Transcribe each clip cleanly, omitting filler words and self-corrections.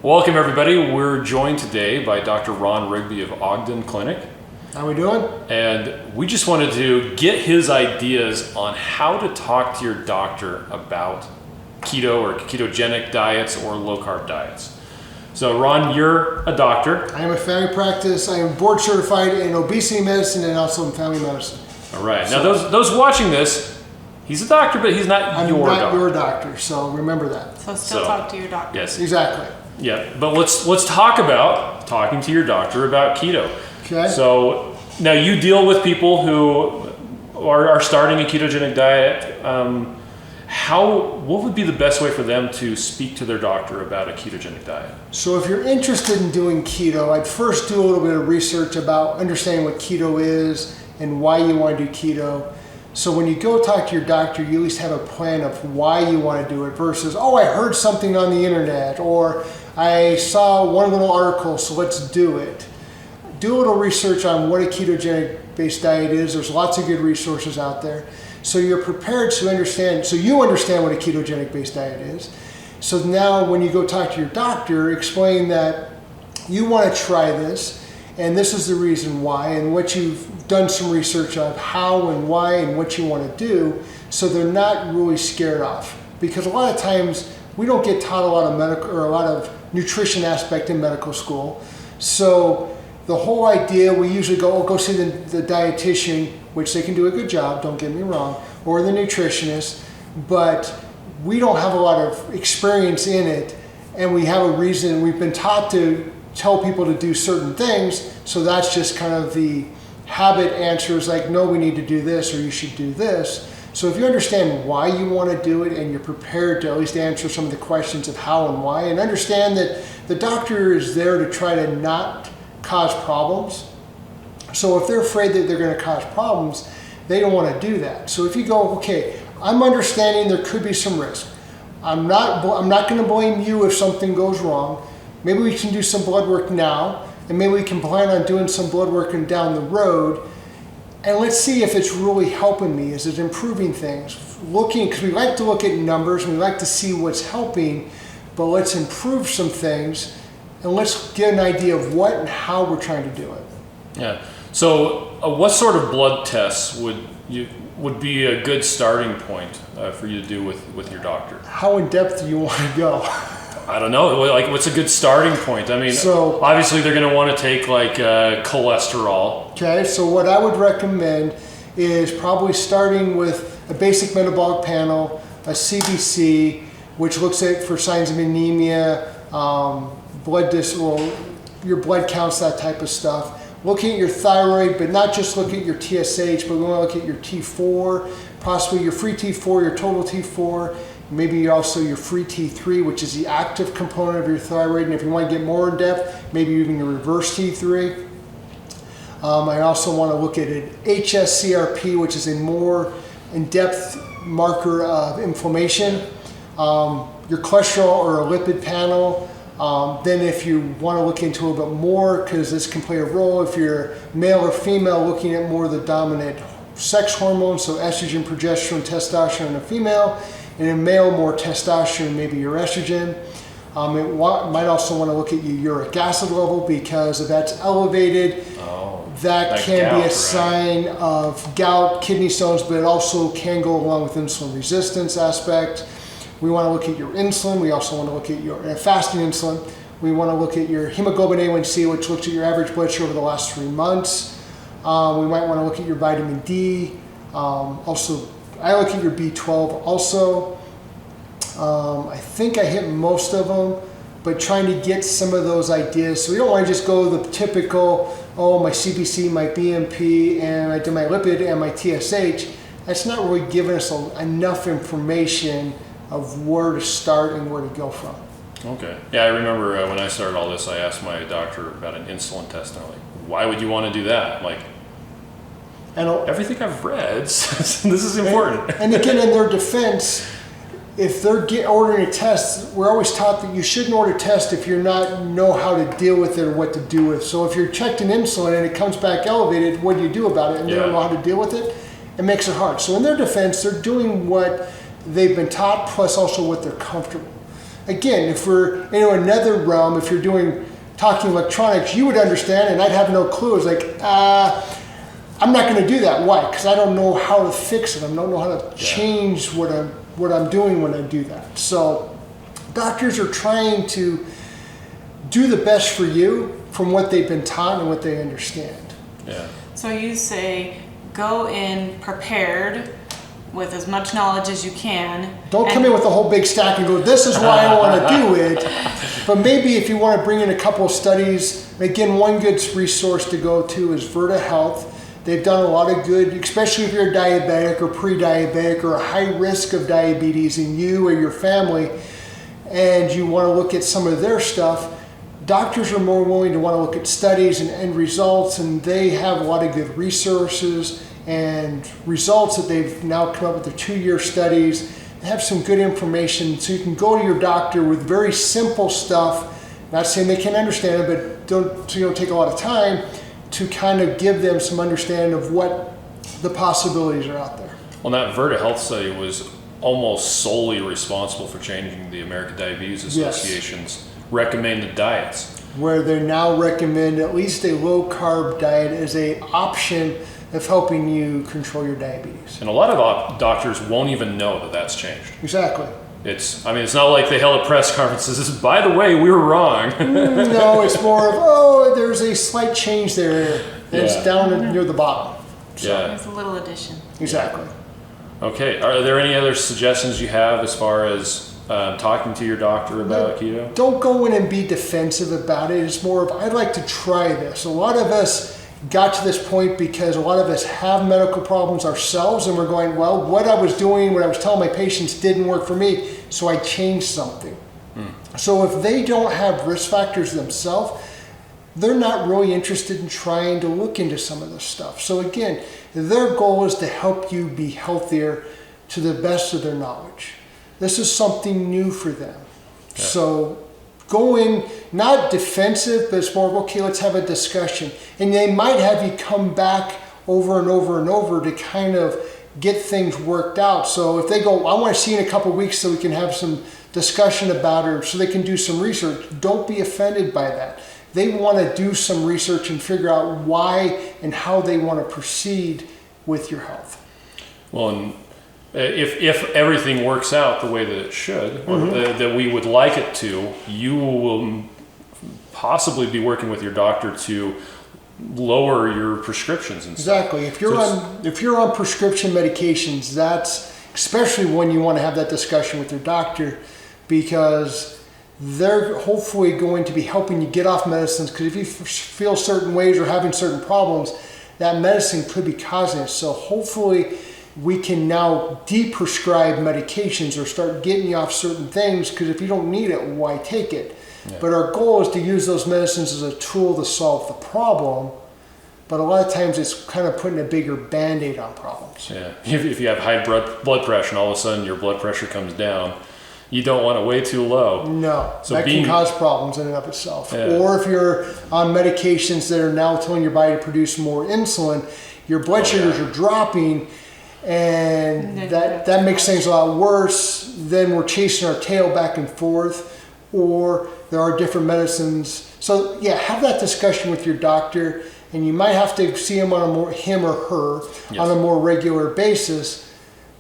Welcome everybody. We're joined today by Dr. Rohn Rigby of Ogden Clinic. How we doing? And we just wanted to get his ideas on how to talk to your doctor about keto or ketogenic diets or low carb diets. So Ron, you're a doctor. I am a family practice. I am board certified in obesity medicine and also in family medicine. All right. Now those watching this, he's a doctor, but he's not your doctor. I'm not your doctor, so remember that. So still talk to your doctor. Yes. Exactly. Yeah, but let's talk about talking to your doctor about keto. Okay. So now you deal with people who are starting a ketogenic diet. What would be the best way for them to speak to their doctor about a ketogenic diet? So if you're interested in doing keto, I'd first do a little bit of research about understanding what keto is and why you want to do keto. So when you go talk to your doctor, you at least have a plan of why you want to do it versus, oh, I heard something on the internet, or I saw one little article, so let's do it. Do a little research on what a ketogenic-based diet is. There's lots of good resources out there. So you're prepared to understand, so you understand what a ketogenic-based diet is. So now when you go talk to your doctor, explain that you want to try this, and this is the reason why, and what you've done some research of how and why and what you want to do, so they're not really scared off. Because a lot of times we don't get taught a lot of medical or a lot of nutrition aspect in medical school. So the whole idea, we usually go see the dietitian, which they can do a good job, don't get me wrong, or the nutritionist, but we don't have a lot of experience in it, and we have a reason. We've been taught to tell people to do certain things, so that's just kind of the habit answers like, no, we need to do this, or you should do this. So if you understand why you want to do it and you're prepared to at least answer some of the questions of how and why, and understand that the doctor is there to try to not cause problems. So if they're afraid that they're going to cause problems, they don't want to do that. So if you go, okay, I'm understanding there could be some risk. I'm not going to blame you if something goes wrong. Maybe we can do some blood work now, and maybe we can plan on doing some blood work down the road. And let's see if it's really helping me. Is it improving things? Because we like to look at numbers and we like to see what's helping, but let's improve some things and let's get an idea of what and how we're trying to do it. Yeah. So what sort of blood tests would be a good starting point for you to do with your doctor? How in depth do you want to go? I don't know. Like, what's a good starting point? I mean, so obviously they're going to want to take like cholesterol. Okay, so what I would recommend is probably starting with a basic metabolic panel, a CBC, which looks at for signs of anemia, your blood counts, that type of stuff. Looking at your thyroid, but not just look at your TSH, but we want to look at your T4, possibly your free T4, your total T4. Maybe also your free T3, which is the active component of your thyroid. And if you want to get more in depth, maybe even your reverse T3. I also want to look at an HSCRP, which is a more in-depth marker of inflammation. Your cholesterol or a lipid panel. Then if you want to look into a little bit more, because this can play a role, if you're male or female, looking at more of the dominant sex hormones, so estrogen, progesterone, testosterone in a female. In a male, more testosterone, maybe your estrogen. Might also want to look at your uric acid level, because if that's elevated, that can be a sign of gout, kidney stones, but it also can go along with insulin resistance aspect. We want to look at your insulin. We also want to look at your fasting insulin. We want to look at your hemoglobin A1C, which looks at your average blood sugar over the last 3 months. We might want to look at your vitamin D. Also, I look at your B12 also. I think I hit most of them, but trying to get some of those ideas. So we don't want to just go the typical, my CBC, my BMP, and I did my lipid and my TSH. That's not really giving us enough information of where to start and where to go from. Okay. Yeah, I remember when I started all this, I asked my doctor about an insulin test, and I'm like, why would you want to do that? I'm like, everything I've read, this is important. And again, in their defense, if they're ordering a test, we're always taught that you shouldn't order a test if you're not know how to deal with it or what to do with. So if you're checked an insulin and it comes back elevated, what do you do about it? And they don't know how to deal with it. It makes it hard. So in their defense, they're doing what they've been taught, plus also what they're comfortable. Again, if we're in another realm, if you're talking electronics, you would understand, and I'd have no clue. It's like, I'm not going to do that. Why? Because I don't know how to fix it. I don't know how to change what I'm doing when I do that. So doctors are trying to do the best for you from what they've been taught and what they understand. Yeah. So you say go in prepared with as much knowledge as you can. Don't come in with a whole big stack and go, this is why I want to do it. But maybe if you want to bring in a couple of studies, again, one good resource to go to is Virta Health. They've done a lot of good, especially if you're diabetic or pre-diabetic or a high risk of diabetes in you or your family, and you want to look at some of their stuff. Doctors are more willing to want to look at studies and end results, and they have a lot of good resources and results that they've now come up with their 2-year studies. They have some good information, so you can go to your doctor with very simple stuff. Not saying they can understand it, but don't take a lot of time to kind of give them some understanding of what the possibilities are out there. Well, that Virta Health study was almost solely responsible for changing the American Diabetes Association's recommended diets. Where they now recommend at least a low carb diet as an option of helping you control your diabetes. And a lot of doctors won't even know that that's changed. Exactly. It's not like they held a press conference and says, by the way, we were wrong. No, it's more of, there's a slight change there. It's down near the bottom. So, yeah. There's a little addition. Exactly. Okay. Are there any other suggestions you have as far as talking to your doctor about keto? Don't go in and be defensive about it. It's more of, I'd like to try this. A lot of us got to this point because a lot of us have medical problems ourselves, and we're going, well, what I was doing, what I was telling my patients didn't work for me, so I changed something. So if they don't have risk factors themselves, they're not really interested in trying to look into some of this stuff. So again, their goal is to help you be healthier to the best of their knowledge. This is something new for them. Okay. So go in, not defensive, but it's more of, okay, let's have a discussion. And they might have you come back over and over and over to kind of get things worked out. So if they go, I want to see you in a couple of weeks so we can have some discussion about it, so they can do some research, don't be offended by that. They want to do some research and figure out why and how they want to proceed with your health. Well, and if everything works out the way that it should, or that we would like it to, you will possibly be working with your doctor to lower your prescriptions and stuff. Exactly. If you're on prescription medications, that's especially when you want to have that discussion with your doctor, because they're hopefully going to be helping you get off medicines, because if you feel certain ways or having certain problems, that medicine could be causing it. So hopefully we can now de-prescribe medications or start getting you off certain things, because if you don't need it, why take it? Yeah. But our goal is to use those medicines as a tool to solve the problem. But a lot of times it's kind of putting a bigger Band-Aid on problems. Yeah. If you have high blood pressure and all of a sudden your blood pressure comes down, you don't want it way too low. No, so that can cause problems in and of itself. Yeah. Or if you're on medications that are now telling your body to produce more insulin, your blood sugars are dropping, and that makes things a lot worse. Then we're chasing our tail back and forth. Or there are different medicines. So yeah, have that discussion with your doctor, and you might have to see him or her on a more regular basis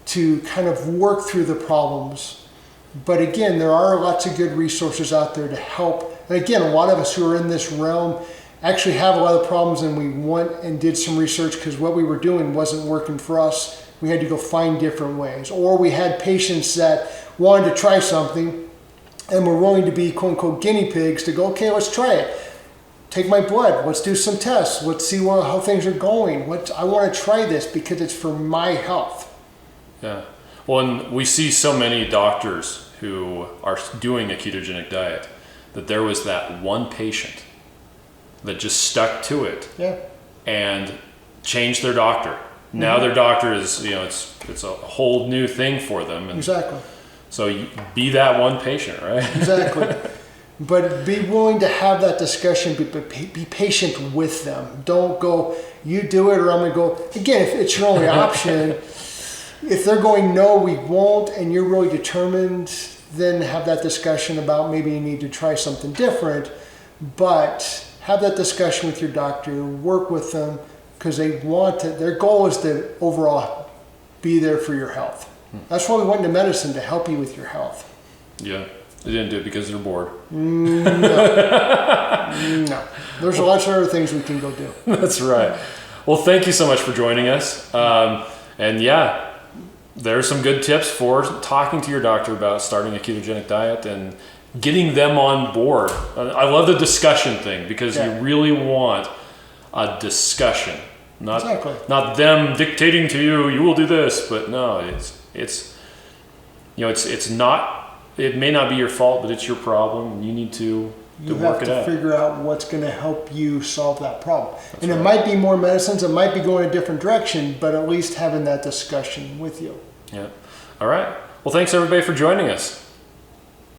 to kind of work through the problems. But again, there are lots of good resources out there to help. And again, a lot of us who are in this realm actually have a lot of problems, and we went and did some research because what we were doing wasn't working for us. We had to go find different ways. Or we had patients that wanted to try something and were willing to be quote unquote guinea pigs to go, okay, let's try it. Take my blood, let's do some tests, let's see how things are going. I want to try this because it's for my health. Yeah. Well, and we see so many doctors who are doing a ketogenic diet that there was that one patient that just stuck to it and changed their doctor. Now their doctor is, it's a whole new thing for them. And exactly. So be that one patient, right? Exactly. But be willing to have that discussion, be patient with them. Don't go, you do it or I'm going to go. Again, if it's your only option, if they're going, no, we won't, and you're really determined, then have that discussion about maybe you need to try something different, but have that discussion with your doctor, work with them, because they want to, their goal is to overall be there for your health. That's why we went into medicine, to help you with your health. Yeah. They didn't do it because they're bored. No. No. There's lots of other things we can go do. That's right. Well, thank you so much for joining us. And yeah, there are some good tips for talking to your doctor about starting a ketogenic diet and getting them on board. I love the discussion thing, because you really want a discussion, not them dictating to you, you will do this, but no, it's not, it may not be your fault, but it's your problem, and you need to work it out. You have to figure out what's going to help you solve that problem. And it might be more medicines, it might be going a different direction, but at least having that discussion with you. Yeah. All right. Well, thanks everybody for joining us.